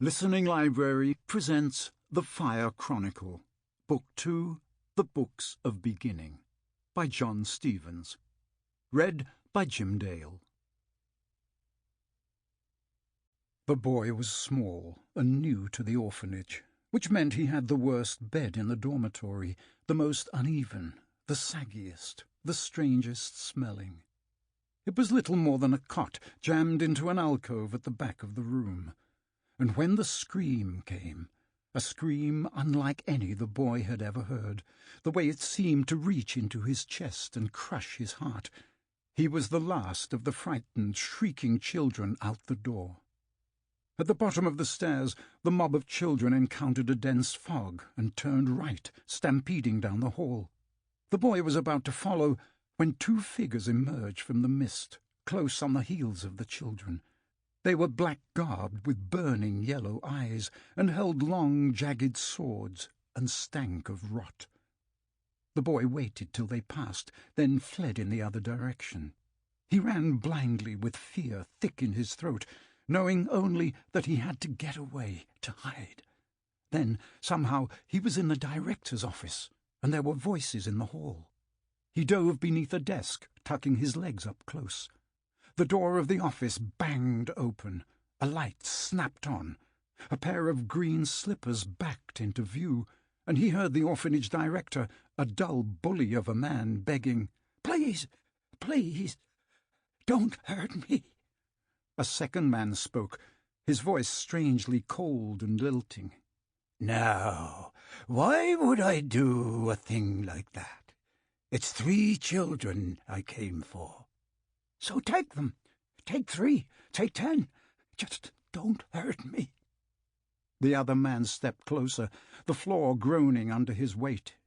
Listening Library presents The Fire Chronicle, Book 2, The Books of Beginning, by John Stevens. Read by Jim Dale. The boy was small and new to the orphanage, which meant he had the worst bed in the dormitory, the most uneven, the saggiest, the strangest smelling. It was little more than a cot jammed into an alcove at the back of the room. And when the scream came, a scream unlike any the boy had ever heard, the way it seemed to reach into his chest and crush his heart, he was the last of the frightened, shrieking children out the door. At the bottom of the stairs, the mob of children encountered a dense fog and turned right, stampeding down the hall. The boy was about to follow when two figures emerged from the mist, close on the heels of the children. They were black-garbed with burning yellow eyes, and held long, jagged swords, and stank of rot. The boy waited till they passed, then fled in the other direction. He ran blindly with fear thick in his throat, knowing only that he had to get away, to hide. Then, somehow, he was in the director's office, and there were voices in the hall. He dove beneath a desk, tucking his legs up close. The door of the office banged open. A light snapped on. A pair of green slippers backed into view, and he heard the orphanage director, a dull bully of a man, begging, "Please, please, don't hurt me." A second man spoke, his voice strangely cold and lilting. "Now, why would I do a thing like that? It's 3 children I came for. So take them. Take 3. Take 10. Just don't hurt me." The other man stepped closer, the floor groaning under his weight.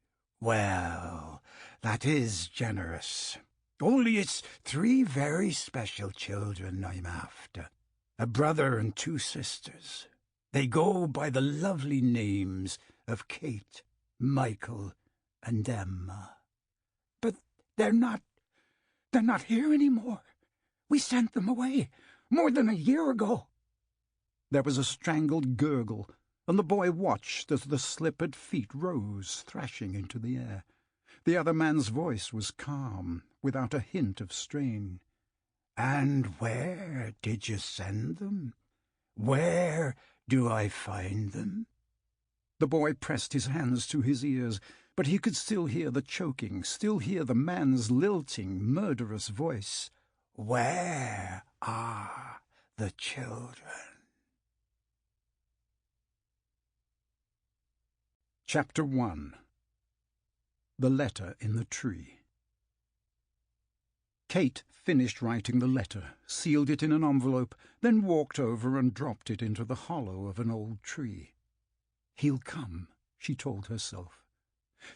"Well, that is generous. Only it's 3 very special children I'm after. A brother and 2 sisters. They go by the lovely names of Kate, Michael, and Emma. But they're not here anymore. We sent them away more than a year ago." There was a strangled gurgle, and the boy watched as the slippered feet rose, thrashing into the air. The other man's voice was calm, without a hint of strain. "And where did you send them? Where do I find them?" The boy pressed his hands to his ears, but he could still hear the choking, still hear the man's lilting, murderous voice. "Where are the children?" Chapter 1. The Letter in the Tree. Kate finished writing the letter, sealed it in an envelope, then walked over and dropped it into the hollow of an old tree. "He'll come," she told herself.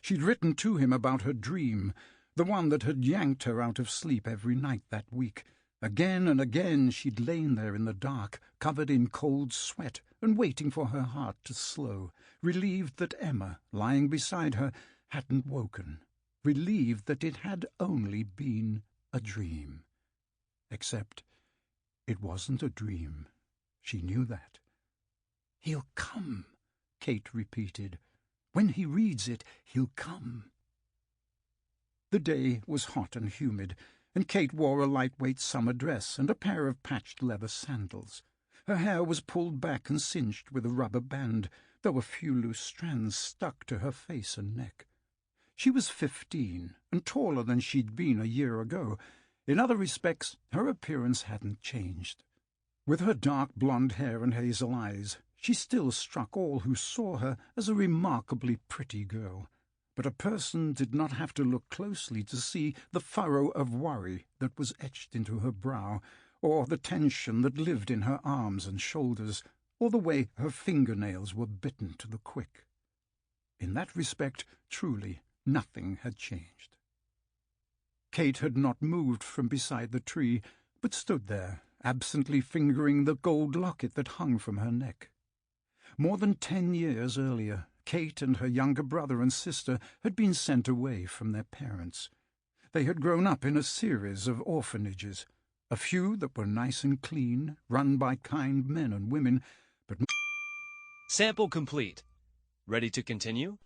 She'd written to him about her dream, the one that had yanked her out of sleep every night that week. Again and again she'd lain there in the dark, covered in cold sweat, and waiting for her heart to slow, relieved that Emma, lying beside her, hadn't woken, relieved that it had only been a dream. Except it wasn't a dream. She knew that. "He'll come," Kate repeated. "When he reads it, he'll come." The day was hot and humid, and Kate wore a lightweight summer dress and a pair of patched leather sandals. Her hair was pulled back and cinched with a rubber band, though a few loose strands stuck to her face and neck. She was 15, and taller than she'd been a year ago. In other respects, her appearance hadn't changed. With her dark blonde hair and hazel eyes, she still struck all who saw her as a remarkably pretty girl. But a person did not have to look closely to see the furrow of worry that was etched into her brow, or the tension that lived in her arms and shoulders, or the way her fingernails were bitten to the quick. In that respect, truly, nothing had changed. Kate had not moved from beside the tree, but stood there, absently fingering the gold locket that hung from her neck. More than 10 years earlier, Kate and her younger brother and sister had been sent away from their parents. They had grown up in a series of orphanages, a few that were nice and clean, run by kind men and women, but Sample complete. Ready to continue?